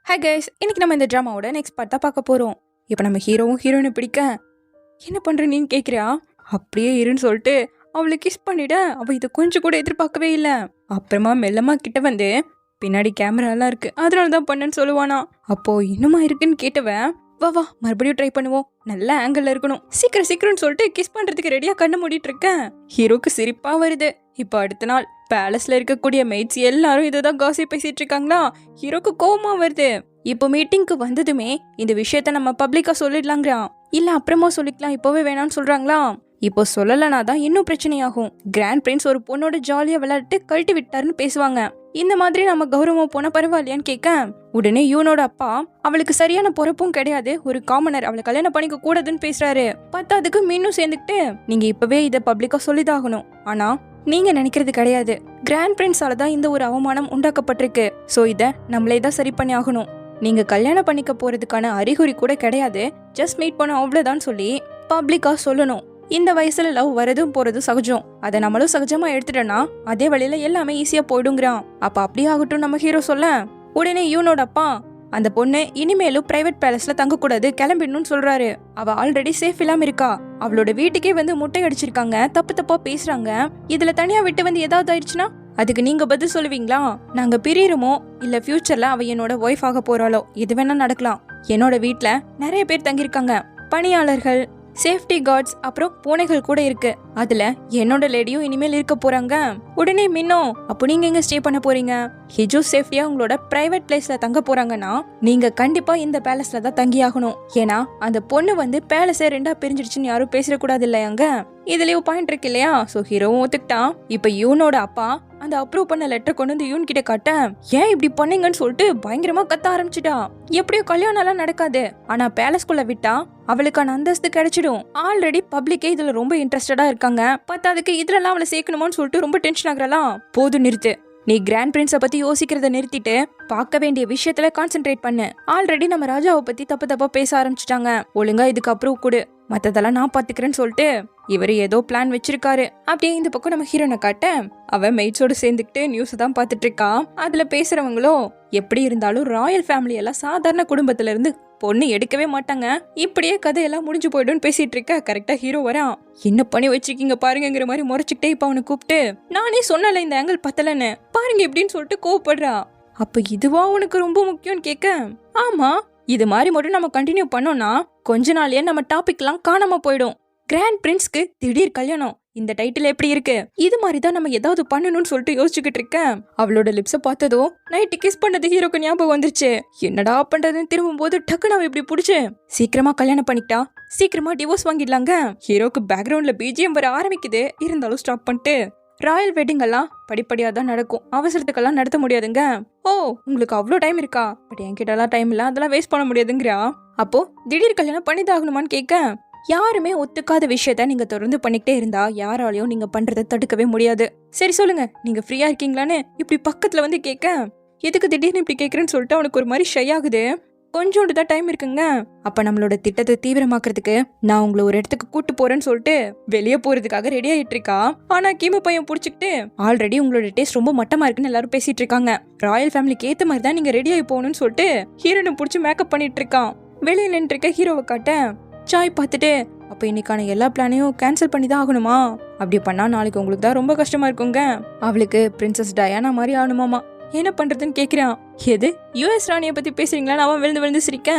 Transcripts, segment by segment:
Hi guys, இன்னைக்கு நம்ம இந்த ட்ராமாவோட நெக்ஸ்ட் பார்ட் தான் பார்க்க போகிறோம். இப்போ நம்ம ஹீரோவும் ஹீரோயினை பிடிக்க என்ன பண்ணுற நீன்னு கேட்குறியா? அப்படியே இருன்னு சொல்லிட்டு அவளை கிஸ் பண்ணிட. அவள் இதை கொஞ்சம் கூட எதிர்பார்க்கவே இல்லை. அப்புறமா மெல்லமாக கிட்ட வந்து பின்னாடி கேமராலாம் இருக்கு, அதனால தான் பண்ணேன்னு சொல்லுவானா. அப்போ இன்னுமா இருக்குன்னு கேட்டவன், வா வா மறுபடியும் ட்ரை பண்ணுவோம், நல்ல ஆங்கிள் இருக்கணும், சீக்கிரம் சீக்கிரம்னு சொல்லிட்டு கிஸ் பண்றதுக்கு ரெடியா கண்ணு மூடிட்டு இருக்கேன். ஹீரோக்கு சிரிப்பா வருது. இப்போ அடுத்த நாள் பேலஸ்ல இருக்கக்கூடிய மெய்ட்ஸ் எல்லாரும் இதுதான் காசி பேசிட்டு இருக்காங்களா. ஹீரோக்கு கோவமா வருது. இப்போ மீட்டிங்க்கு வந்ததுமே இந்த விஷயத்த நம்ம பப்ளிக்கா சொல்லிடலாங்கிறான். இல்ல அப்புறமா சொல்லிக்கலாம், இப்போவே வேணாம்னு சொல்றாங்களா. இப்போ சொல்லலனா தான் இன்னும் பிரச்சனையாகும். கிராண்ட் பிரின்ஸ் ஒரு பொண்ணோட ஜாலியா விளையாட்டு கழட்டி விட்டாருன்னு பேசுவாங்க. இந்த மாதிரி நம்ம கௌரவம் போனா பரவாயில்லையான்னு கேட்க, உடனே யூனோட அப்பா அவளுக்கு சரியான பொறுப்பும் கிடையாது, ஒரு காமனர், அவளை கல்யாணம் பண்ணிக்க கூடாதுன்னு பேசுறாரு. பத்தாதுக்கு மீனும் சேர்ந்துக்கிட்டு நீங்க இப்பவே இதை பப்ளிக்கா சொல்லிதாகணும். ஆனா நீங்க நினைக்கிறது கிடையாது, கிராண்ட் பிரின்ஸால தான் இந்த ஒரு அவமானம் உண்டாக்கப்பட்டிருக்கு. சோ இத நம்மளே தான் சரி பண்ணி ஆகணும். நீங்க கல்யாணம் பண்ணிக்க போறதுக்கான அறிகுறி கூட கிடையாது, ஜஸ்ட் மீட் பண்ண அவ்வளவுதான் சொல்லி பப்ளிக்கா சொல்லணும். இந்த வயசுல லவ் வரதும் போறதும் சகஜம், அதை நம்மளும் சகஜமா எடுத்துட்டோம்னா அதே வழியில எல்லாமே ஈஸியா போயிடுங்கிறான். அப்ப அப்படியே ஆகட்டும் நம்ம ஹீரோ சொல்ல, உடனே யூனோட அப்பா அந்த பொண்ணு இனிமேலும் பிரைவேட் பேலஸ்ல தங்க கூடாது, கிளம்பிடணும்னு சொல்றாரு. அவ ஆல்ரெடி சேஃப் இல்லாம இருக்கா. அவளோட வீட்டுக்கே வந்து முட்டை அடிச்சிருக்காங்க, தப்பு தப்பா பேசுறாங்க. இதுல தனியா விட்டு வந்து ஏதாவது ஆயிடுச்சுன்னா அதுக்கு நீங்க பதில் சொல்லுவீங்களா? நாங்க பிரியறோமோ இல்ல ஃபியூச்சர்ல அவ என்னோட ஒய்ஃப் ஆக போறாளோ எது வேணா நடக்கலாம். என்னோட வீட்ல நிறைய பேர் தங்கியிருக்காங்க, பணியாளர்கள், சேஃப்டி கார்ட்ஸ், அப்புறம் பூனைகள் கூட இருக்கு. அதுல என்னோட லேடியும் இனிமேல் இருக்க போறாங்க. உடனே மின்னோ, அப்போ நீங்க எங்க ஸ்டே பண்ண போறீங்க? ஹிஜு சேஃப்டியா உங்களோட பிரைவேட் பிளேஸ்ல தங்க போறாங்கன்னா நீங்க கண்டிப்பா இந்த பேலஸ்ல தான் தங்கி ஆகணும். ஏன்னா அந்த பொண்ணு வந்து பேலஸே ரெண்டா பிரிஞ்சிடுச்சுன்னு யாரும் பேசக்கூடாது இல்லையாங்க. இதுலயும் பாயிண்ட் இருக்கு இல்லையா? சோ ஹீரோவும் ஒத்துக்கிட்டான். இப்ப யூனோட அப்பா அந்த அப்ரூவ் பண்ண லெட்டர் கொண்டு வந்து யூன் கிட்ட காட்ட, ஏன் இப்படி பண்ணீங்கன்னு சொல்லிட்டு பயங்கரமா கத்த ஆரம்பிச்சிட்டா. எப்படியோ கல்யாணம் எல்லாம் நடக்காது, ஆனா பேலஸ்குள்ள விட்டா அவளுக்கான அந்தஸ்து கிடைச்சிடும். ஆல்ரெடி பப்ளிக்கே இதுல ரொம்ப இன்ட்ரெஸ்டடா இருக்காங்க, பத்தாதுக்கு இதுல எல்லாம் அவளை சேர்க்கணுமோன்னு சொல்லிட்டு ரொம்ப டென்ஷன் ஆகுறலாம். போதும் நிறுத்து, நீ கிராண்ட் பிரின்ஸை பத்தி யோசிக்கிறத நிறுத்திட்டு பார்க்க வேண்டிய விஷயத்துல கான்சென்ட்ரேட் பண்ணு. ஆல்ரெடி நம்ம ராஜாவை பத்தி தப்பு தப்பா பேச ஆரம்பிச்சிட்டாங்க, ஒழுங்கா இதுக்கு அப்ரூவ் கொடு, மத்ததெல்லாம் நான் பாத்துக்கிறேன்னு சொல்லிட்டு இவரு ஏதோ பிளான் வச்சிருக்காரு. அப்படியே இந்த பக்கம் நம்ம ஹீரோனை காட்ட, அவ மெய்ட்ஸோட சேர்ந்துக்கிட்டு நியூஸ் தான் பாத்துட்டு இருக்கா. அதுல பேசுறவங்களோ எப்படி இருந்தாலும் ராயல் ஃபேமிலி எல்லாம் சாதாரண குடும்பத்துல இருந்து பொண்ணு எடுக்கவே மாட்டாங்க, இப்படியே கதையெல்லாம் முடிஞ்சு போயிடும்னு பேசிட்டு இருக்க. கரெக்டா ஹீரோ வரான். என்ன பண்ணி வச்சிருக்கீங்க பாருங்கிற மாதிரி முறைச்சுக்கிட்டே இப்ப அவனை கூப்பிட்டு, நானே சொன்னல இந்த ஆங்கிள் பத்தலன்னு பாருங்க எப்படின்னு சொல்லிட்டு கோவப்படுறா. அப்ப இதுவா உனக்கு ரொம்ப முக்கியம்னு கேட்க, ஆமா, இது மாதிரி மட்டும் நம்ம கண்டினியூ பண்ணோம்னா கொஞ்ச நாள்லயே நம்ம டாபிக் எல்லாம் காணாம போயிடும். கிராண்ட் பிரின்ஸ்க்கு திடீர் கல்யாணம், இந்த டைட்டில் எப்படி இருக்கு? இது மாதிரிதான் நம்ம ஏதாவது பண்ணணும்னு சொல்லிட்டு யோசிச்சுக்கிட்டு இருக்கேன். அவளோட லிப்ஸ பார்த்ததும் நைட்டு கிஸ் பண்ணது ஹீரோக்கு ஞாபகம் வந்துருச்சு. என்னடா பண்றதுன்னு திரும்பும் போது டக்குன்னு அவ இப்படி புடிச்சு சீக்கிரமா கல்யாணம் பண்ணிக்கிட்டா சீக்கிரமா டிவோர்ஸ் வாங்கிடலாங்க. ஹீரோக்கு பேக்ரவுண்ட்ல பிஜிஎம் வர ஆரம்பிக்குது, இருந்தாலும் ஸ்டாப் பண்ணிட்டு, ராயல் வெட்டிங் எல்லாம் படிப்படியா தான் நடக்கும், அவசரத்துக்கெல்லாம் நடத்த முடியாதுங்க. ஓ, உங்களுக்கு அவ்வளோ டைம் இருக்கா? பட் என்கிட்ட எல்லாம் டைம் இல்ல, அதெல்லாம் வேஸ்ட் பண்ண முடியாதுங்கிறா. அப்போ திடீர் கல்யாணம் பண்ணிதாகணுமான்னு கேட்க, யாருமே ஒத்துக்காத விஷயத்த நீங்க தொடர்ந்து பண்ணிக்கிட்டே இருந்தா யாராலையும் நீங்க பண்றதை தடுக்கவே முடியாது. சரி சொல்லுங்க, நீங்க ஃப்ரீயா இருக்கீங்களான்னு இப்படி பக்கத்துல வந்து கேட்க, எதுக்கு திடீர்னு இப்படி கேட்கறேன்னு சொல்லிட்டு அவனுக்கு ஒரு மாதிரி ஷை ஆகுது. கொஞ்சோண்டு தான் டைம் இருக்குங்க. அப்ப நம்மளோட திட்டத்தை தீவிரமாக்குறதுக்கு நான் உங்களை ஒரு இடத்துக்கு கூட்டு போறேன்னு சொல்லிட்டு வெளியே போறதுக்காக ரெடி ஆயிட்டு இருக்கா. ஆனா கீம பையன் புடிச்சுக்கிட்டு, ஆல்ரெடி உங்களோட டேஸ்ட் ரொம்ப மட்டமா இருக்குன்னு எல்லாரும் பேசிட்டு இருக்காங்க, ராயல் ஃபேமிலிக்கு ஏத்த மாதிரி தான் நீங்க ரெடி ஆகி போகணும்னு சொல்லிட்டு ஹீரோனை புடிச்சு மேக்கப் பண்ணிட்டு இருக்கான். வெளியே நின்று இருக்க ஹீரோவை காட்ட, சாய் பார்த்துட்டு, அப்ப இன்னைக்கான எல்லா பிளானையும் கேன்சல் பண்ணி தான் ஆகணுமா? அப்படி பண்ணா நாளைக்கு உங்களுக்கு தான் ரொம்ப கஷ்டமா இருக்குங்க. அவளுக்கு பிரின்சஸ் டயானா மாதிரி ஆகணுமாமா. என்ன பண்றதுன்னு கேக்குறான். எது யுஎஸ் ராணியை பத்தி பேசுறீங்களான்னு அவன் விழுந்து விழுந்து சிரிக்க,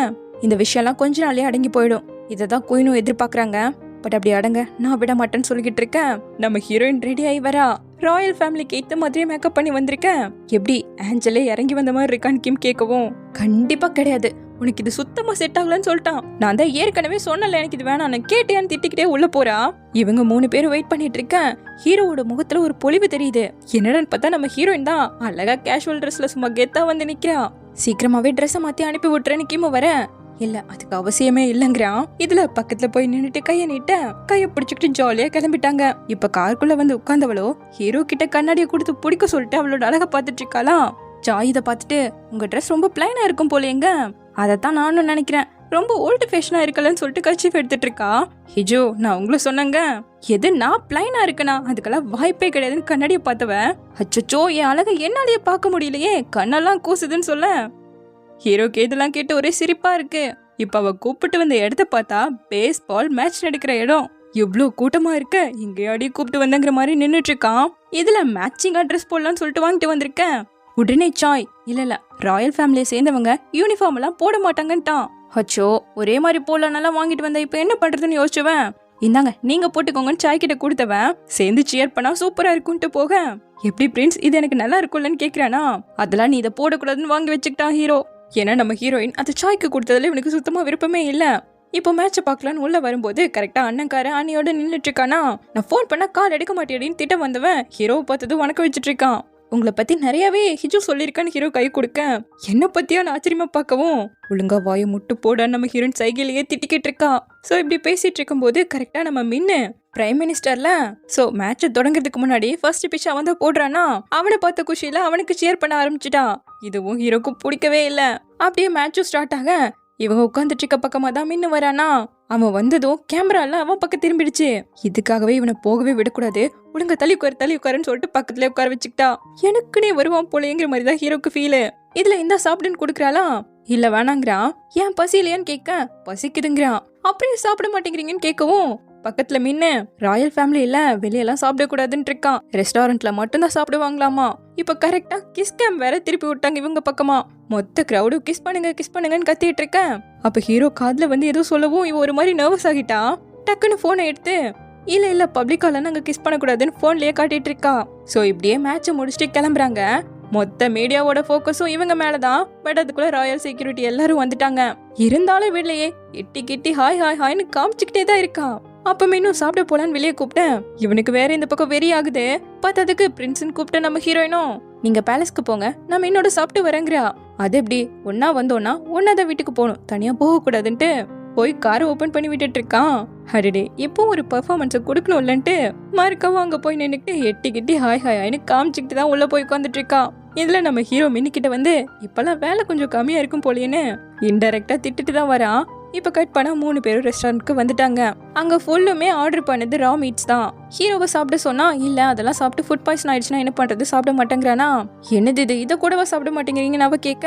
இந்த விஷயம்லாம் கொஞ்ச நாளே அடங்கி போயிடும், இததான் குயினும் எதிர்பார்க்கறாங்க. பட் அப்படி அடங்க நான் விட மாட்டேன்னு சொல்லிக்கிட்டு இருக்கேன். நம்ம ஹீரோயின் ரெடி ஆகி வரா. ராயல் ஃபேமிலிக்கு ஏத்த மாதிரியே மேக்கப் பண்ணி வந்திருக்கேன். எப்படி ஆஞ்சலே இறங்கி வந்த மாதிரி இருக்கான்னு கிம் கேட்கவும், கண்டிப்பா கிடையாது, உனக்கு இது சுத்தமா செட் ஆகலன்னு சொல்லிட்டான். நான் தான் ஏற்கனவே சொன்னல எனக்கு இது வேணாம், நான் கேட்டேன்னு திட்டிக்கிட்டே உள்ள போறா. இவங்க 3 பேரும் வெயிட் பண்ணிட்டு இருக்கேன். ஹீரோவோட முகத்துல ஒரு பொலிவு தெரியுது. என்னடான்னு பார்த்தா நம்ம ஹீரோயின் தான் அழகா கேஷுவல் ட்ரெஸ்ல சும்மா கெத்தா வந்து நிக்கிறா. சீக்கிரமாவே ட்ரெஸ்ஸை மாத்தி அனுப்பி விட்டுறேன்னு கிம வர, இல்ல அதுக்கு அவசியமே இல்லங்கிறான். இதுல பக்கத்துல போய் நின்னுட்டு கைய நீட்ட கைய பிடிச்சுக்கிட்டு ஜாலியா கிளம்பிட்டாங்க. இப்ப காருக்குள்ள வந்து உட்கார்ந்தவளோ ஹீரோ கிட்ட கண்ணாடியை கொடுத்து பிடிக்க சொல்லிட்டு அவளோட அழகை பார்த்துட்டு இருக்காளாம். ஜாய் இதை பார்த்துட்டு, உங்க ட்ரெஸ் ரொம்ப பிளைனா இருக்கும் போலேங்க, அதைத்தான் நானும் நினைக்கிறேன், ரொம்ப ஓல்டு ஃபேஷனா இருக்கலன்னு சொல்லிட்டு கர்ச்சீஃப் எடுத்துட்டு இருக்கா. ஹிஜோ நான் உங்களை சொன்னங்க, எது நான் பிளைனா இருக்கனா? அதுக்கெல்லாம் வாய்ப்பே கிடையாதுன்னு கண்ணாடியை பார்த்தவ, அச்சோ என் அழகை என்னாலேயே பார்க்க முடியலையே, கண்ணெல்லாம் கூசுதுன்னு சொல்ல, ஹீரோக்கு இதெல்லாம் கேட்டு ஒரே சிரிப்பா இருக்கு. இப்ப அவ கூப்பிட்டு வந்த இடத்த பார்த்தா பேஸ்பால் மேட்ச் நடக்கிற இடம். எவ்வளவு கூட்டமா இருக்க, இங்கேயாடி கூப்பிட்டு வந்தங்கிற மாதிரி நின்னுட்டு இருக்கான். இதுல மேட்சிங்கா ட்ரெஸ் போடலாம்னு சொல்லிட்டு வாங்கிட்டு வந்திருக்கேன். உடனே சாய், இல்ல ராயல் ஃபேமிலியை சேர்ந்தவங்க யூனிஃபார்ம் எல்லாம் போட மாட்டாங்கன்ட்டான். அச்சோ, ஒரே மாதிரி போடலாம் வாங்கிட்டு வந்த, இப்ப என்ன பண்றதுன்னு யோசிச்சுவேன். இந்தாங்க நீங்க போட்டுக்கோங்கன்னு சாய் கிட்ட கொடுத்தவன் சேர்ந்து சியர் பண்ணா சூப்பரா இருக்கும்ட்டு போக, எப்படி பிரின்ஸ் இது எனக்கு நல்லா இருக்கும்லன்னு கேக்குறானா. அதெல்லாம் நீ இதை போடக்கூடாதுன்னு வாங்கி வச்சுக்கிட்டான் ஹீரோ. ஏன்னா நம்ம ஹீரோயின் அது சாய்க்கு கொடுத்ததுல இவனுக்கு சுத்தமா விருப்பமே இல்ல. இப்போ மேட்ச பாக்கலான்னு உள்ள வரும்போது கரெக்டா அண்ணன்கார அண்ணியோட நின்றுட்டு இருக்கானா. நான் போன் பண்ணா கால் எடுக்க மாட்டேன்னு திட்ட வந்தவன் ஹீரோவை பார்த்தது வணக்கம் வச்சுட்டு இருக்கான். உங்களை பத்தி நிறையவே ஹிஜு சொல்லியிருக்கான்னு ஹீரோ கை கொடுக்க, என்ன பத்தியா நான் ஆச்சரியமா பார்க்கவும், ஒழுங்கா வாயை முட்டு போட நம்ம ஹீரோயின் சைக்கிளையே திட்டிக்கிட்டு இருக்கா. சோ இப்படி பேசிட்டு இருக்கும் போது கரெக்டா நம்ம மின்னு பிரைம் மினிஸ்டர்ல சோ மேட்ச தொடங்குறதுக்கு முன்னாடி ஃபர்ஸ்ட் பிச் அவன் தான் போடுறானா. அவனை பார்த்த குஷியில அவனுக்கு சேர் பண்ண ஆரம்பிச்சுட்டான். இதுவும் ஹீரோக்கு பிடிக்கவே இல்ல. அப்படியே மேட்சும் ஸ்டார்ட் ஆக இவங்க உட்காந்துட்டு இருக்க பக்கமா தான் மின்னு வரானா. அவன் வந்ததும் கேமரால அவன் பக்கம் திரும்பிடுச்சு. இதுக்காகவே இவனை போகவே விடக்கூடாது, ஒழுங்க தள்ளி உட்காருன்னு சொல்லிட்டு பக்கத்துல உட்கார வச்சுக்கிட்டா. எனக்குனே வருவான் போலேங்கிற மாதிரி தான் ஹீரோக்கு ஃபீல். இதுல இந்த சாப்பிடுன்னு கொடுக்குறாளா, இல்ல வேணாங்கிறான். ஏன் பசி இல்லையான்னு கேட்க, பசிக்குதுங்கிறான். அப்படியே சாப்பிட மாட்டேங்கிறீங்கன்னு கேட்கவும் பக்கத்துல மின்னு ராயல் ஃபேமிலி இல்ல வெளியெல்லாம் சாப்பிடக்கூடாதுன்னு இருக்கான், ரெஸ்டாரண்ட்ல மட்டும்தான் சாப்பிடுவாங்களாமா. இப்ப கரெக்டா கிஸ் கேம் வேற திருப்பி விட்டாங்க இவங்க பக்கமா. மொத்த கிரௌடு கிஸ் பண்ணுங்கன்னு கத்திட்டு இருக்க. அப்ப ஹீரோ காதுல வந்து ஏதோ சொல்லவும் இவ ஒரு மாதிரி நர்வஸ் ஆகிட்டா. டக்குன்னு போனை எடுத்து இல்ல பப்ளிக்கால நாங்க கிஸ் பண்ணக்கூடாதுன்னு போன்லயே காட்டிட்டு இருக்கா. சோ இப்படியே மேட்ச முடிச்சுட்டு கிளம்புறாங்க. மொத்த மீடியாவோட போக்கஸும் இவங்க மேலதான். பட் அதுக்குள்ள ராயல் செக்யூரிட்டி எல்லாரும் வந்துட்டாங்க. இருந்தாலும் வீட்லயே கிட்டி ஹாய்னு காமிச்சுக்கிட்டே தான் இருக்கான். அப்ப இன்னும் சாப்பிட போலான்னு வெளியே கூப்பிட்டேன். இவனுக்கு வேற இந்த பக்கம் வெறி ஆகுது. பார்த்ததுக்கு பிரின்ஸ்ன்னு கூப்பிட்ட நம்ம ஹீரோயினும் நீங்க பேலஸ்க்கு போங்க, நம்ம என்னோட சாப்பிட்டு வரேங்கிறா. அது எப்படி, ஒன்னா வந்தோன்னா ஒன்னாதான் வீட்டுக்கு போகணும், தனியா போக கூடாதுன்ட்டு போய் காரை ஓபன் பண்ணி விட்டுட்டு இருக்கான். அடடே, இப்போ ஒரு பெர்ஃபார்மன்ஸை கொடுக்கணும் இல்லன்ட்டு மறுக்கவும் அங்க போய் நின்னுக்கிட்டு கிட்டி ஹாய்னு காமிச்சுக்கிட்டு தான் உள்ள போய் உட்காந்துட்டு இருக்கான். இதுல நம்ம ஹீரோ மின்னிக்கிட்ட வந்து இப்பெல்லாம் வேலை கொஞ்சம் கம்மியா இருக்கும் போலேன்னு இன்டைரக்டா திட்டுட்டு தான் வரான். இப்ப கட் பண்ணா 3 பேரும் ரெஸ்டாரண்ட்க்கு வந்துட்டாங்க. அங்க ஃபுல்லுமே ஆர்டர் பண்ணது ரா மீட்ஸ் தான். ஹீரோவை சாப்பிட சொன்னா இல்ல அதெல்லாம் சாப்பிட்டு ஃபுட் பாய்சன் ஆயிடுச்சுன்னா என்ன பண்றது, சாப்பிட மாட்டேங்கிறானா. என்னது இது, இதை கூடவா சாப்பிட மாட்டேங்கிறீங்கன்னு அவ கேட்க,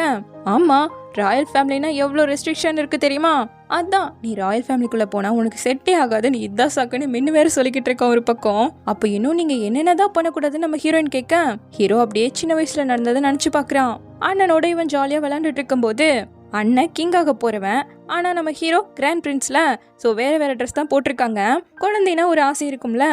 ஆமா ராயல் ஃபேமிலினா எவ்வளவு ரெஸ்ட்ரிக்ஷன் இருக்கு தெரியுமா, அதான் நீ ராயல் ஃபேமிலிக்குள்ள போனா உனக்கு செட்டே ஆகாது, நீ இதான் சாக்குன்னு மின்னு வேற சொல்லிக்கிட்டு இருக்க ஒரு பக்கம். அப்ப இன்னும் நீங்க என்னென்னதான் பண்ணக்கூடாதுன்னு நம்ம ஹீரோயின் கேட்க, ஹீரோ அப்படியே சின்ன வயசுல நடந்ததை நினைச்சு பாக்குறான். அண்ணனோட இவன் ஜாலியா விளையாண்டுட்டு இருக்கும் போது அண்ணன் கிங்காக போறவன், ஆனா நம்ம ஹீரோ கிராண்ட் பிரின்ஸ்ல சோ வேற ட்ரெஸ் தான் போட்டிருக்காங்க. குழந்தைனா ஒரு ஆசை இருக்கும்ல,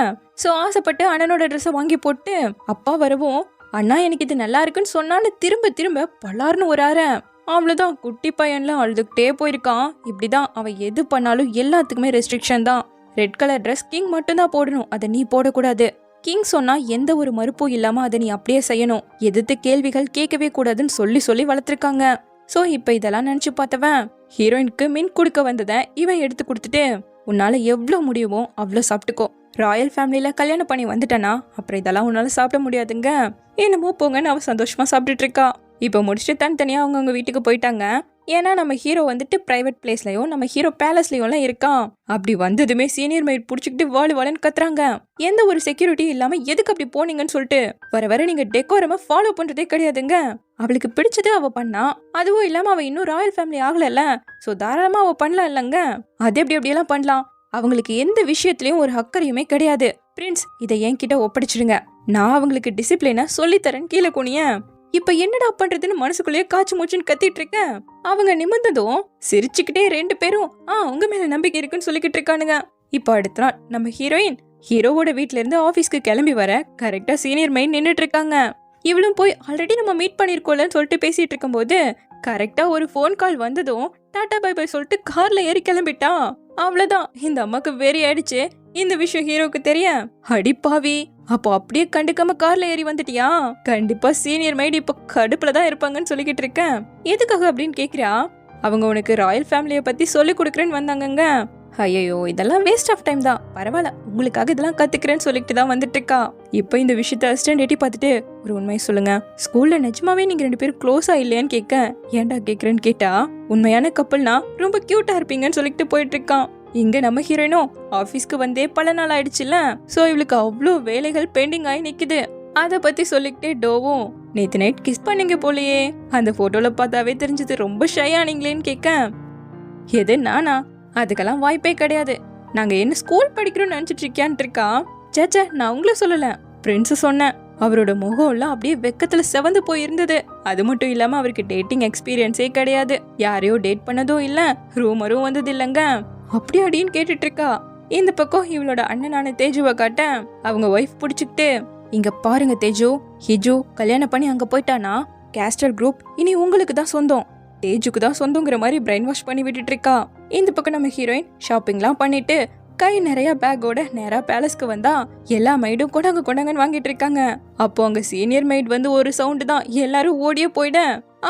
சோ ஆசைப்பட்டு அண்ணனோட ட்ரெஸ்ஸை வாங்கி போட்டு அப்பா வரவும் அண்ணா எனக்கு இது நல்லா இருக்குன்னு சொன்னான்னு திரும்ப பலார்னு ஒரு அரை. அவ்வளவுதான், குட்டி பையன்லாம் அழுதுகிட்டே போயிருக்கான். இப்படிதான் அவன் எது பண்ணாலும் எல்லாத்துக்குமே ரெஸ்ட்ரிக்ஷன் தான். ரெட் கலர் ட்ரெஸ் கிங் மட்டும்தான் போடணும், அதை நீ போடக்கூடாது. கிங் சொன்னா எந்த ஒரு மறுப்பும் இல்லாம அதை நீ அப்படியே செய்யணும், எதிர்த்து கேள்விகள் கேட்கவே கூடாதுன்னு சொல்லி வளர்த்திருக்காங்க. சோ இப்ப இதெல்லாம் நினைச்சு பார்த்தவன் ஹீரோயினுக்கு மின் கொடுக்க வந்ததை இவன் எடுத்து கொடுத்துட்டு உன்னால எவ்வளவு முடியுமோ அவ்வளவு சாப்பிட்டுக்கோ, ராயல் ஃபேமிலியில கல்யாணம் பண்ணி வந்துட்டனா அப்புறம் இதெல்லாம் உன்னால சாப்பிட முடியாதுங்க, என்னமோ போங்கன்னு அவன் சந்தோஷமா சாப்பிட்டுட்டு இருக்கா. இப்ப முடிச்சுட்டு தனித்தனியா அவங்க வீட்டுக்கு போயிட்டாங்க. ஏன்னா நம்ம ஹீரோ வந்துட்டு பிரைவேட் பிளேஸ்லயும் நம்ம ஹீரோ பேலஸ்லயும் எல்லாம் இருக்கான். அப்படி வந்ததுமே சீனியர் மெய்ட் புடிச்சுக்கிட்டு வாழுன்னு கத்துறாங்க. எந்த ஒரு செக்யூரிட்டி இல்லாம எதுக்கு அப்படி போனீங்கன்னு சொல்லிட்டு வர நீங்க டெக்கோரமா ஃபாலோ பண்றதே கிடையாதுங்க. அவளுக்கு பிடிச்சது அவ பண்ணா, அதுவும் இல்லாம அவ இன்னும் ராயல் ஃபேமிலி ஆகல, சோ தாராளமா அவ பண்ணலாம் இல்லங்க. அது எப்படியெல்லாம் பண்ணலாம், அவங்களுக்கு எந்த விஷயத்திலயும் ஒரு அக்கறையுமே கிடையாது. பிரின்ஸ் இதை என்கிட்ட ஒப்படைச்சிடுங்க, நான் அவங்களுக்கு டிசிப்ளினா சொல்லித்தரேன் கீழே குனிய. இப்ப என்னடா பண்றதுன்னு மனசுக்குள்ளேயே காய்ச்சி மூச்சுன்னு கத்திட்டு இருக்க. அவங்க நிமிர்ந்ததும் சிரிச்சுக்கிட்டே 2 பேரும் உங்க மேல நம்பிக்கை இருக்குன்னு சொல்லிக்கிட்டு இருக்கானுங்க. இப்ப அடுத்த நாள் நம்ம ஹீரோவோட வீட்ல இருந்து ஆபீஸ்க்கு கிளம்பி வர கரெக்டா சீனியர் மெயின் நின்னுட்டு இருக்காங்க. இவளும் போய் ஆல்ரெடி நம்ம மீட் பண்ணிருக்கோம்லன்னு சொல்லிட்டு பேசிட்டு இருக்கும் போது கரெக்டா ஒரு போன் கால் வந்ததும் டாடா பை பை சொல்லிட்டு கார்ல ஏறி கிளம்பிட்டான். அவ்வளவுதான், இந்த அம்மாக்கு வெறி ஆயிடுச்சு. இந்த விஷயம் ஹீரோக்கு தெரிய, அடிப்பாவி அப்போ அப்படியே கண்டுக்காம கார்ல ஏறி வந்துட்டியா, கண்டிப்பா சீனியர் மைட் இப்ப கடுப்புலதான் இருப்பாங்கன்னு சொல்லிக்கிட்டு இருக்கேன். எதுக்காக அப்படின்னு கேக்குறா. அவங்க உனக்கு ராயல் ஃபேமிலிய பத்தி சொல்லி கொடுக்குறேன்னு வந்தாங்கங்க. ஐயோ இதெல்லாம் வேஸ்ட் ஆஃப் டைம் தான், பரவாயில்ல உங்களுக்காக இதெல்லாம் கத்துக்கிறேன்னு சொல்லிட்டு தான் வந்துட்டு இருக்கா. இப்போ இந்த விஷயத்த அசிஸ்டன்ட் எட்டி பார்த்துட்டு ஒரு உண்மையை சொல்லுங்க, ஸ்கூல்ல நிஜமாவே நீங்க 2 பேரும் க்ளோஸா இல்லையான்னு கேட்க, ஏன்டா கேக்குறேன்னு கேட்டா உண்மையான கப்பல்னா ரொம்ப கியூட்டா இருப்பீங்கன்னு சொல்லிட்டு போயிட்டு இருக்கான். இங்க நம்ம ஹீரோயினும் ஆபீஸ்க்கு வந்தே பல நாள் ஆயிடுச்சுல, சோ இவளுக்கு அவ்வளோ வேலைகள் பெண்டிங் ஆகி நிக்குது. அத பத்தி சொல்லிக்கிட்டே டோவும் நேத்து நைட் கிஸ் பண்ணீங்க போலயே, அந்த போட்டோல பார்த்தாவே தெரிஞ்சது ரொம்ப ஷை ஆனீங்களேன்னு கேட்க, எது நானா? அதுக்கெல்லாம் வாய்ப்பே கிடையாது. நாங்க என்ன ஸ்கூல் படிக்கிறோம்னு நினைச்சிட்டு இருக்கியான்ட்டு இருக்கா. சேச்சே, நான் உங்களை சொல்லல, ஃப்ரெண்ட்ஸ் சொன்னேன். அவரோட முகம்லாம் அப்படியே வெக்கத்துல செவந்து போயிருந்தது. அது மட்டும் இல்லாம அவருக்கு டேட்டிங் எக்ஸ்பீரியன்ஸே கிடையாது, யாரையோ டேட் பண்ணதும் இல்ல, ரூமரும் வந்தது இல்லைங்க. அப்படி அப்படின்னு கேட்டுட்டு இருக்கா. இந்த பக்கம் இவளோட அண்ணனான தேஜுவை காட்ட அவங்க ஒய்ஃப் பிடிச்சிக்கிட்டு, இங்க பாருங்க தேஜு, ஹிஜு கல்யாணம் பண்ணி அங்க போயிட்டானா கேஸ்டர் குரூப் இனி உங்களுக்கு தான் சொந்தம், தேஜுக்கு தான் சொந்தங்கிற மாதிரி பிரெயின் வாஷ் பண்ணி விட்டுட்டு இருக்கா. இந்த பக்கம் நம்ம ஹீரோயின் ஷாப்பிங்லாம் பண்ணிட்டு கை நிறைய பேக்கோட நேரா பேலஸ்க்கு வந்தா எல்லா மைடும் கொண்டாங்கன்னு வாங்கிட்டு இருக்காங்க. அப்போ அங்க சீனியர் மைட் வந்து ஒரு சவுண்டு தான், எல்லாரும் ஓடியே போயிட.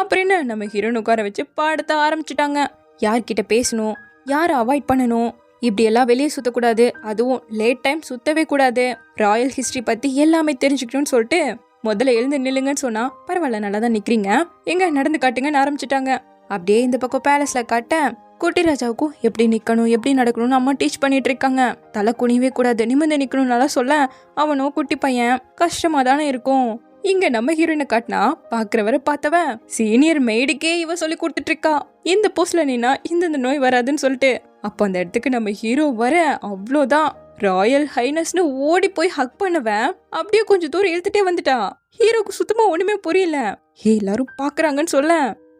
அப்புறம் என்ன, நம்ம ஹீரோயின் உட்கார வச்சு பாடத்த ஆரம்பிச்சுட்டாங்க. யார்கிட்ட பேசணும், யாரை அவாய்ட் பண்ணணும், இப்படி எல்லாம் வெளியே சுத்தக்கூடாது, அதுவும் லேட் டைம் சுத்தவே கூடாது, ராயல் ஹிஸ்டரி பத்தி எல்லாமே தெரிஞ்சுக்கணும்னு சொல்லிட்டு முதல்ல எழுந்து நில்லுங்கன்னு சொன்னா, பரவாயில்ல நல்லா தான் நிக்கிறீங்க, எங்க நடந்து காட்டுங்கன்னு ஆரம்பிச்சுட்டாங்க. அப்படியே இந்த பக்கம் பேலஸ்ல காட்ட குட்டி ராஜாவுக்கும் எப்படி நிக்கணும் எப்படி நடக்கணும்னு அம்மா டீச் பண்ணிட்டு இருக்காங்க. தலை குனிவே கூடாது, நிமிர்ந்து நிக்கணும்னால சொல்ல, அவனோ குட்டி பையன் கஷ்டமா தானே இருக்கும். இங்க நம்ம ஹீரோயினை காட்டினா பாக்குறவரை பார்த்தவ சீனியர் மெய்டுக்கே இவ சொல்லி கொடுத்துட்டு இருக்கா, இந்த போஸ்ட்ல நின்னா இந்த நோய் வராதுன்னு சொல்லிட்டு. அப்போ அந்த இடத்துக்கு நம்ம ஹீரோ வர அவ்வளோதான், ராயல் ஹைனஸ்னு ஓடி போய் ஹக் பண்ணவன் அப்படியே கொஞ்சம் தூரம் இழுத்துட்டே வந்துட்டா. ஹீரோக்கு சுத்தமா ஒண்ணுமே புரியல. எல்லாரும் பாக்குறாங்கன்னு சொல்ல,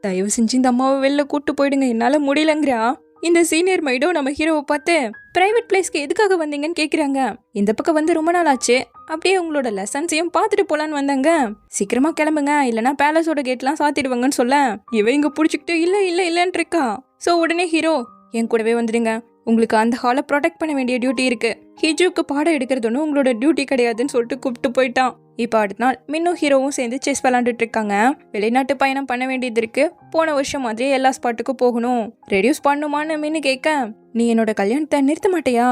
தயவு செஞ்சு இந்த அம்மாவை வெளில கூட்டு போயிடுங்க, என்னால முடியலங்கிறா. இந்த சீனியர் மைடோ நம்ம ஹீரோவை பார்த்து பிரைவேட் பிளேஸ்க்கு எதுக்காக வந்தீங்கன்னு கேக்குறாங்க. இந்த பக்கம் வந்து ரொம்ப நாள் ஆச்சு, அப்படியே உங்களோட லெசன்ஸையும் பார்த்துட்டு போலான்னு வந்தாங்க, சீக்கிரமா கிளம்புங்க இல்லைன்னா பேலஸோட கேட்லாம் சாத்திடுவாங்கன்னு சொல்ல, இவ இங்க புடிச்சுக்கிட்டு இல்லன்னு இருக்கா. சோ உடனே ஹீரோ, என் கூடவே வந்துடுங்க, உங்களுக்கு அந்த ஹாலை ப்ரொடெக்ட் பண்ண வேண்டிய டியூட்டி இருக்கு, ஹிஜுக்கு பாடம் எடுக்கிறது ஒன்றும் உங்களோட டியூட்டி கிடையாதுன்னு சொல்லிட்டு கூப்பிட்டு போயிட்டான். இப்போ அடுத்த நாள் மின்னும் ஹீரோவும் சேர்ந்து செஸ் விளாண்டுட்டு இருக்காங்க. வெளிநாட்டு பயணம் பண்ண வேண்டியது இருக்கு, போன வருஷம் மாதிரியே எல்லா ஸ்பாட்டுக்கும் போகணும், ரெடியூஸ் பண்ணுமான்னு மின்னு கேட்க, நீ என்னோட கல்யாணத்தை நிறுத்த மாட்டியா,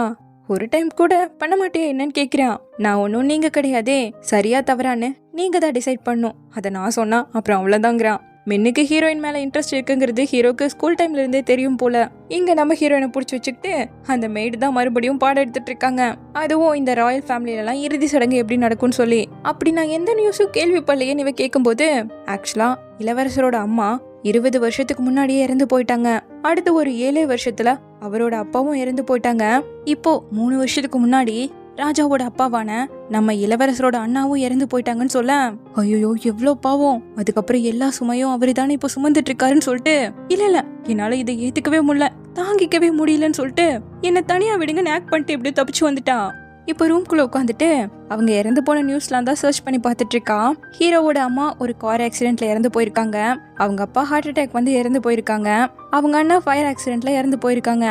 ஒரு டைம் கூட பண்ண மாட்டியா என்னன்னு கேட்கிறான். நான் ஒன்றும் நீங்க கிடையாதே, சரியா தவறான்னு நீங்க தான் டிசைட் பண்ணும், அதை நான் சொன்னா அப்புறம் அவ்வளோதாங்கிறான். மின்னுக்கு ஹீரோயின் மேல இன்ட்ரெஸ்ட் இருக்குங்கிறது ஹீரோக்கு ஸ்கூல் டைம்ல இருந்தே தெரியும் போல. இங்க நம்ம ஹீரோயினை புடிச்சு வச்சுக்கிட்டு அந்த மெய்டு தான் மறுபடியும் பாடம் எடுத்துட்டு இருக்காங்க. அதுவும் இந்த ராயல் ஃபேமிலில எல்லாம் இறுதி சடங்கு எப்படி நடக்கும்னு சொல்லி. அப்படி நான் எந்த நியூஸும் கேள்விப்படலையேன்னு இவ கேட்கும்போது, ஆக்சுவலா இளவரசரோட அம்மா 20 வருஷத்துக்கு முன்னாடியே இறந்து போயிட்டாங்க, அடுத்து ஒரு 7 வருஷத்துல அவரோட அப்பாவும் இறந்து போயிட்டாங்க, இப்போ 3 வருஷத்துக்கு முன்னாடி ராஜாவோட அப்பாவான நம்ம இளவரசரோட அண்ணாவும் இறந்து போயிட்டாங்கன்னு சொல்ல, ஐயோ எவ்வளவு பாவம், அதுக்கப்புறம் எல்லா சுமையும் அவரு தானே இப்போ சுமந்துட்டு இருக்காருன்னு சொல்லிட்டு, இல்ல என்னால இதை ஏத்துக்கவே முடியல, தாங்கிக்கவே முடியலன்னு சொல்லிட்டு என்ன தனியா விடுங்கன்னு ஆக்ட் பண்ணிட்டு இப்படி தப்பிச்சு வந்துட்டா. இப்போ ரூம்குள்ள உட்காந்துட்டு அவங்க இறந்து போன நியூஸ்லாம் தான் சர்ச் பண்ணி பார்த்துட்டு இருக்கா. ஹீரோவோட அம்மா ஒரு கார் ஆக்சிடென்ட்ல இறந்து போயிருக்காங்க, அவங்க அப்பா ஹார்ட் அட்டாக் வந்து இறந்து போயிருக்காங்க, அவங்க அண்ணா ஃபயர் ஆக்சிடென்ட்ல இறந்து போயிருக்காங்க.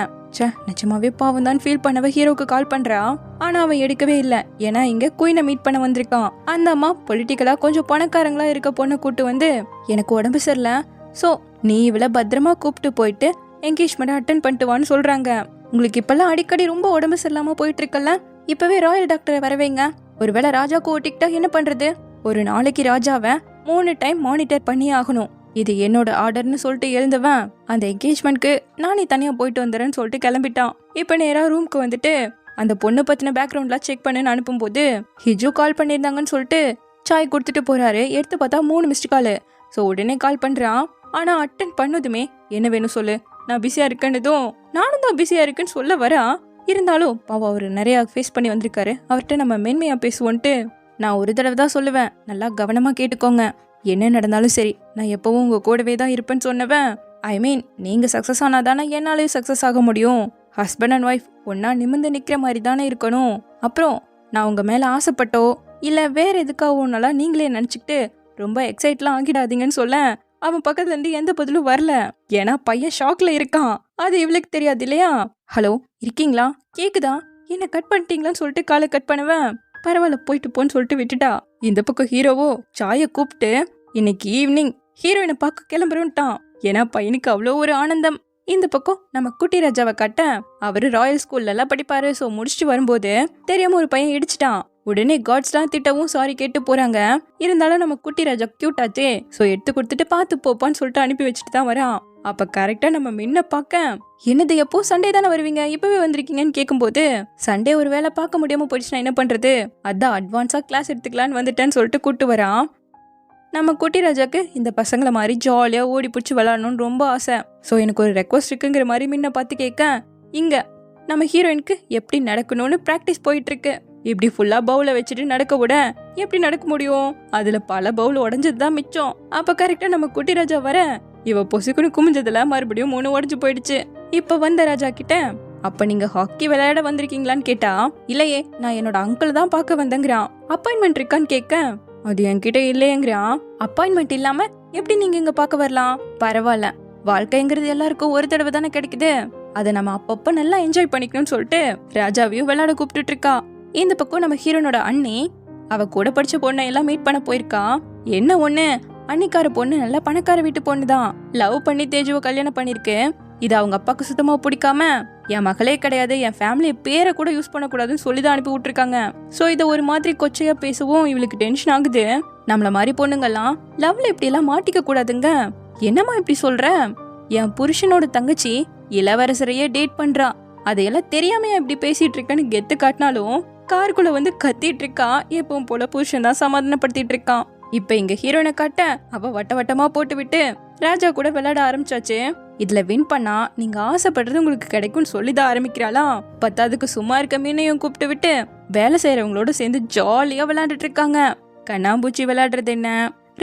நிஜமாவே பாவம் தான் ஃபீல் பண்ணவ ஹீரோக்கு கால் பண்றா, ஆனா அவன் எடுக்கவே இல்ல, ஏன்னா இங்க குயினை மீட் பண்ண வந்திருக்கான். அந்த அம்மா பொலிட்டிக்கலா கொஞ்சம் பணக்காரங்களா இருக்க பொண்ணை கூட்டு வந்து, எனக்கு உடம்பு சரியில்லை, சோ நீ இவள பத்திரமா கூப்பிட்டு போயிட்டு என்கேஜ்மெண்ட் அட்டன் பண்ணிட்டு வான்னு சொல்றாங்க. உங்களுக்கு இப்பெல்லாம் அடிக்கடி ரொம்ப உடம்பு சரியில்லாம போயிட்டு இருக்கல, இப்பவே ராயல் டாக்டரை வரவேங்க, ஒருவேளை ராஜாக்கு ஓட்டிக்கிட்டா என்ன பண்றது, ஒரு நாளைக்கு ராஜாவை 3 டைம் மானிட்டர் பண்ணி ஆகணும், இது என்னோட ஆர்டர்னு சொல்லிட்டு எழுந்தவன் அந்த என்கேஜ்மெண்ட்க்கு நானே தனியா போயிட்டு வந்துறேன்னு சொல்லிட்டு கிளம்பிட்டான். இப்ப நேரா ரூம்க்கு வந்துட்டு அந்த பொண்ணு பத்தின பேக்ரவுண்ட்லாம் செக் பண்ணுன்னு அனுப்பும்போது ஹிஜு கால் பண்ணியிருந்தாங்கன்னு சொல்லிட்டு சாய் கொடுத்துட்டு போறாரு. எடுத்து பார்த்தா 3 மிஸ்டு கால். ஸோ உடனே கால் பண்றான், ஆனா அட்டன் பண்ணதுமே என்ன வேணும் சொல்லு, நான் பிஸியா இருக்கேன்னதும் நானும் தான் பிஸியா இருக்குன்னு சொல்ல வரா. இருந்தாலும் பாவம் அவர் நிறைய ஃபேஸ் பண்ணி வந்திருக்காரு, அவர்கிட்ட நம்ம மென்மையா பேசுவோன்ட்டு நான் ஒரு தடவை தான் சொல்லுவேன், நல்லா கவனமா கேட்டுக்கோங்க, என்ன நடந்தாலும் சரி நான் எப்பவும் உங்க கூடவே தான் இருப்பேன்னு சொன்னவன், ஐ மீன் நீங்க சக்சஸ் ஆனாதானே என்னாலையும் சக்சஸ் ஆக முடியும், ஹஸ்பண்ட் அண்ட் ஒய்ஃப் ஒன்னா நிமிர்ந்து நிக்கிற மாதிரி தானே இருக்கணும், அப்புறம் நான் உங்க மேல ஆசைப்பட்டோ இல்ல வேற எதுக்காகனால நீங்களே நினைச்சுக்கிட்டு ரொம்ப எக்ஸைட்லாம் ஆகிடாதீங்கன்னு சொல்ல, அவன் பக்கத்துல இருந்து எந்த பதிலும் வரல, ஏன்னா பையன் ஷாக்ல இருக்கான், அது இவளுக்கு தெரியாது இல்லையா. ஹலோ இருக்கீங்களா, கேக்குதா, என்ன கட் பண்ணிட்டீங்களான்னு சொல்லிட்டு காலை கட் பண்ணுவேன், பரவாயில்ல போயிட்டு போன்னு சொல்லிட்டு விட்டுட்டா. இந்த பக்கம் ஹீரோவோ சாயை கூப்பிட்டு இன்னைக்கு ஈவினிங் ஹீரோயினை பார்க்க கிளம்புறோன்ட்டான், ஏன்னா பையனுக்கு அவ்வளோ ஒரு ஆனந்தம். இந்த பக்கம் நம்ம குட்டி ராஜாவை காட்ட, அவரு ராயல் ஸ்கூல்ல எல்லாம் படிப்பாரு, ஸோ முடிச்சுட்டு வரும்போது தெரியாம ஒரு பையன் இடிச்சிட்டான். உடனே காட்ஸ்லாம் திட்டவும் சாரி கேட்டு போறாங்க. இருந்தாலும் நம்ம குட்டி ராஜா கியூட் ஆச்சே, ஸோ எடுத்து கொடுத்துட்டு பார்த்து போப்பான்னு சொல்லிட்டு அனுப்பி வச்சுட்டு தான் வரான். அப்ப கரெக்டா நம்ம மின்ன பார்க்க, என்னது எப்போ சண்டே தானே வருவீங்க இப்பவே வந்திருக்கீங்கன்னு கேட்கும்போது, சண்டே ஒரு வேலை பார்க்க முடியாம போயிடுச்சுன்னா என்ன பண்றது, அதான் அட்வான்ஸா கிளாஸ் எடுத்துக்கலான்னு வந்துட்டேன்னு சொல்லிட்டு கூட்டு வரான். நம்ம குட்டி ராஜாக்கு இந்த பசங்களை மாதிரி ஜாலியா ஓடி பிடிச்சி விளையாடணும்னு ரொம்ப ஆசை. ஸோ எனக்கு ஒரு ரெக்வஸ்ட் இருக்குங்கிற மாதிரி முன்ன பார்த்து கேட்க, இங்க நம்ம ஹீரோயினுக்கு எப்படி நடக்கணும்னு ப்ராக்டிஸ் போயிட்டு இருக்கு. இப்படி ஃபுல்லா பவுல வச்சுட்டு நடக்க விட எப்படி நடக்க முடியும்? அதுல பல பவுல் உடஞ்சதுதான் மிச்சம். அப்ப கரெக்டா நம்ம குட்டி ராஜா வர இவ பொசுக்குன்னு குமிஞ்சதுல மறுபடியும் 3 உடஞ்சு போயிடுச்சு. இப்ப வந்த ராஜா கிட்ட, அப்ப நீங்க ஹாக்கி விளையாட வந்திருக்கீங்களான்னு கேட்டா, இல்லையே நான் என்னோட அங்கிள் தான் பார்க்க வந்தேங்கிறான். அப்பாயின்மெண்ட் இருக்கான்னு கேட்க, அது என்கிட்ட இல்லையேங்கிறான். அப்பாயின்மெண்ட் இல்லாம எப்படி நீங்க இங்க பார்க்க வரலாம்? பரவாயில்ல, வாழ்க்கைங்கிறது எல்லாருக்கும் ஒரு தடவை தானே கிடைக்குது, அதை நம்ம அப்பப்ப நல்லா என்ஜாய் பண்ணிக்கணும்னு சொல்லிட்டு ராஜாவையும் விளையாட கூப்பிட்டு இருக்கா. இந்த பக்கம் நம்ம ஹீரோனோட அண்ணி அவ கூட படிச்ச பொண்ணை எல்லாம் மீட் பண்ண போயிருக்கா. என்ன ஒண்ணு, அன்னிக்கார பொண்ணு நல்ல பணக்கார வீட்டு பொண்ணுதான். லவ் பண்ணி தேஜுவை கல்யாணம் பண்ணிருக்கு. இது அவங்க அப்பாக்கு சுத்தமா பிடிக்காம, என் மகளே கிடையாது, என் ஃபேமிலி பேரை கூட யூஸ் பண்ணக்கூடாதுன்னு சொல்லிதான் அனுப்பி விட்டுருக்காங்க. சோ இதை ஒரு மாதிரி கொச்சையா பேசவும் இவளுக்கு டென்ஷன் ஆகுது. நம்மள மாதிரி பொண்ணுங்கெல்லாம் லவ்ல இப்படி எல்லாம் மாட்டிக்க கூடாதுங்க. என்னம்மா இப்படி சொல்ற? என் புருஷனோட தங்கச்சி இளவரசரையே டேட் பண்றா, அதையெல்லாம் தெரியாம இப்படி பேசிட்டு இருக்கேன்னு கெத்து காட்டினாலும் காருக்குள்ள வந்து கத்திட்டு இருக்கா. எப்பவும் போல புருஷன் தான் சமாதானப்படுத்திட்டு இருக்கான். இப்ப இங்க ஹீரோனை காட்ட அவ வட்ட வட்டமா போட்டு விட்டு ராஜா கூட விளையாட ஆரம்பிச்சாச்சு. இதுல வின் பண்ணா நீங்க ஆசைப்படுறது உங்களுக்கு கிடைக்கும்னு சொல்லிதான் ஆரம்பிக்கிறாளாம். பத்தாவதுக்கு சும்மா இருக்க மீனையும் கூப்பிட்டு விட்டு வேலை செய்யறவங்களோட சேர்ந்து ஜாலியா விளையாண்டுட்டு இருக்காங்க. கண்ணாம்பூச்சி விளையாடுறது என்ன,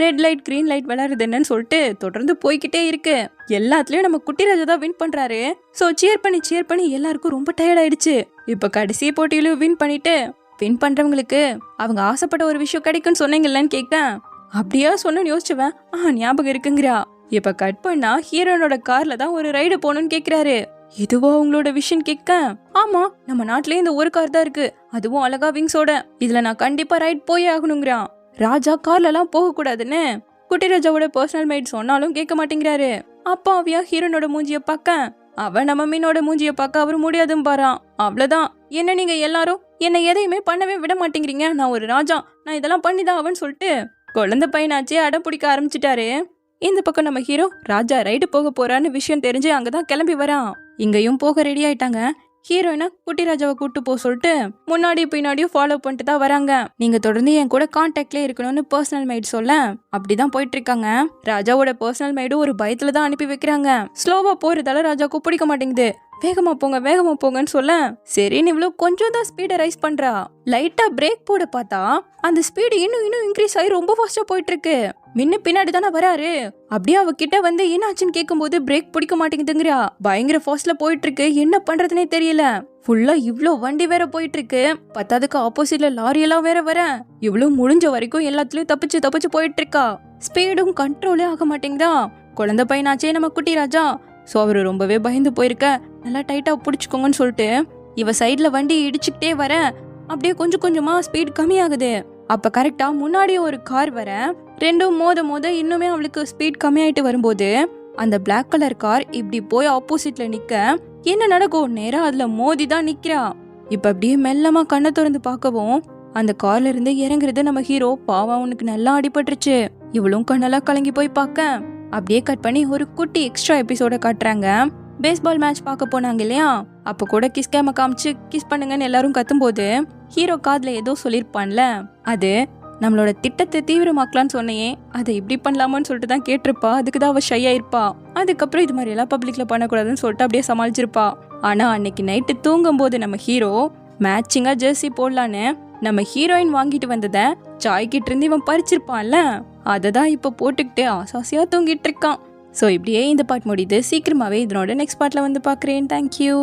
ரெட் லைட் கிரீன் லைட் விளையாடுறது என்னன்னு சொல்லிட்டு தொடர்ந்து போய்கிட்டே இருக்கு. எல்லாத்துலயும் நம்ம குட்டி ராஜா தான் வின் பண்றாரு. சோ சியர் பண்ணி எல்லாருக்கும் ரொம்ப டயர்ட் ஆயிடுச்சு. இப்ப கடைசி போட்டியிலும் வின் பண்ணிட்டு, வின் பண்றவங்களுக்கு அவங்க ஆசைப்பட்ட ஒரு விஷயம் கிடைக்கும்னு சொன்னீங்கல்லன்னு கேட்க, அப்படியா சொன்னு யோசிச்சுவேன், ஞாபகம் இருக்குங்கிறா. இப்ப கட் பண்ணா ஹீரோனோட கார்ல தான் ஒரு ரைடு போகணும்னு கேக்குறாரு. இதுவா உங்களோட விஷயம் கேட்க, ஆமா நம்ம நாட்டிலே இந்த ஒரு கார் தான் இருக்கு, அதுவும் அழகா விங்ஸோட, இதுல நான் கண்டிப்பா ரைட் போயே ஆகணுங்கிறான். ராஜா கார்ல எல்லாம் போக கூடாதுன்னு குட்டி ராஜாவோட பர்சனல் மெய்ட் சொன்னாலும் கேட்க மாட்டேங்கிறாரு. அப்பா அவியா ஹீரோனோட மூஞ்சிய பார்க்க, அவ நம்ம மீனோட மூஞ்சிய பார்க்க அவரு முடியாதுன்னு பாரான். அவ்வளவுதான், என்ன நீங்க எல்லாரும் என்ன எதையுமே பண்ணவே விட மாட்டேங்கிறீங்க, நான் ஒரு ராஜா, நான் இதெல்லாம் பண்ணிதான் அவன்னு சொல்லிட்டு குழந்தை பையனாச்சே அடம் பிடிக்க ஆரம்பிச்சுட்டாரு. இந்த பக்கம் நம்ம ஹீரோ ராஜா ரைடு போக போறான்னு விஷயம் தெரிஞ்சு அங்கதான் கிளம்பி வரான். இங்கேயும் போக ரெடி ஆயிட்டாங்க. ஹீரோயினா குட்டி ராஜாவை கூட்டு போக சொல்லிட்டு முன்னாடி பின்னாடியும் ஃபாலோ பண்ணிட்டு தான் வராங்க. நீங்க தொடர்ந்து என் கூட கான்டாக்ட்ல இருக்கணும்னு பர்சனல் மெய்ட் சொல்ல அப்படிதான் போயிட்டு இருக்காங்க. ராஜாவோட பர்சனல் மெய்டும் ஒரு பயத்துல தான் அனுப்பி வைக்கிறாங்க. ஸ்லோவா போறதால ராஜாவுக்கு பிடிக்க மாட்டேங்குது. வேகமா போங்கன்னு சொல்ல, சரின்னு இவ்வளவு கொஞ்சம் தான் ஸ்பீடை ரைஸ் பண்றா. லைட்டா பிரேக் போட பார்த்தா அந்த ஸ்பீடு இன்னும் இன்க்ரீஸ் ஆகி ரொம்ப ஃபாஸ்டா போயிட்டு இருக்கு. முன்ன பின்னாடி தானே வராரு. அப்படியே அவ கிட்ட வந்து என்னாச்சுன்னு கேட்கும் போது பிரேக் பிடிக்க மாட்டேங்குதுங்கிறா. பயங்கர ஃபாஸ்ட்ல போயிட்டு இருக்கு, என்ன பண்றதுனே தெரியல. ஃபுல்லா இவ்ளோ வண்டி வேற போயிட்டு இருக்கு. பத்தாதுக்கு ஆப்போசிட்ல லாரி எல்லாம் வேற வர, இவ்வளவு முடிஞ்ச வரைக்கும் எல்லாத்துலயும் தப்பிச்சு போயிட்டு இருக்கா. ஸ்பீடும் கண்ட்ரோலே ஆக மாட்டேங்குதா. குழந்தை பையனாச்சே நம்ம குட்டி ராஜா. சோ அவரு ரொம்பவே பயந்து போயிருக்க, நல்லா டைட்டா பிடிச்சுக்கோங்கன்னு சொல்லிட்டு இவ சைட்ல வண்டி இடிச்சுக்கிட்டே வர, அப்படியே கொஞ்சம் கொஞ்சமா ஸ்பீட் கம்மியாகுது. அப்ப கரெக்டா முன்னாடி ஒரு கார் வர, ரெண்டும் மோத இன்னுமே அவளுக்கு ஸ்பீட் கம்மியாயிட்டு வரும்போது அந்த பிளாக் கலர் கார் இப்படி போய் ஆப்போசிட்ல நிக்க, என்ன நடக்கும், நேரா அதுல மோதிதான் நிக்கிறா. இப்ப அப்படியே மெல்லமா கண்ணை திறந்து பார்க்கவும் அந்த கார்ல இருந்து இறங்குறது நம்ம ஹீரோ. பாவம் அவனுக்கு நல்லா அடிபட்டுருச்சு. இவளும் கண்ணெல்லாம் கலங்கி போய் பார்க்க அப்படியே கட் பண்ணி ஒரு குட்டி எக்ஸ்ட்ரா எபிசோட காட்டுறாங்க. பேஸ்பால் மேட்ச் பார்க்க போனாங்க இல்லையா, அப்ப கூட கிஸ் கேம காமிச்சு கிஸ் பண்ணுங்கன்னு எல்லாரும் கத்தும்போது ஹீரோ காதுல ஏதோ சொல்லிருப்பான்ல, அது நம்மளோட திட்டத்தை தீவிரமாக்கலான்னு சொன்னையே, அதை இப்படி பண்ணலாமான்னு சொல்லிட்டு தான் கேட்டிருப்பா. அதுக்குதான் அவ ஷையா இருப்பா. அதுக்கப்புறம் இது மாதிரி எல்லாம் பப்ளிக்ல பண்ணக்கூடாதுன்னு சொல்லிட்டு அப்படியே சமாளிச்சிருப்பா. ஆனா அன்னைக்கு நைட்டு தூங்கும் போது நம்ம ஹீரோ மேட்சிங்கா ஜெர்சி போடலான்னு நம்ம ஹீரோயின் வாங்கிட்டு வந்ததை சாய்கிட்ட இருந்து இவன் பறிச்சிருப்பான்ல, அதை தான் இப்போ போட்டுக்கிட்டு ஆசாசியா தூங்கிட்டு இருக்கான். ஸோ இப்படியே இந்த பார்ட் முடியுது. சீக்கிரமாவே இதனோட நெக்ஸ்ட் பார்ட்ல வந்து பார்க்குறேன். தேங்க்யூ.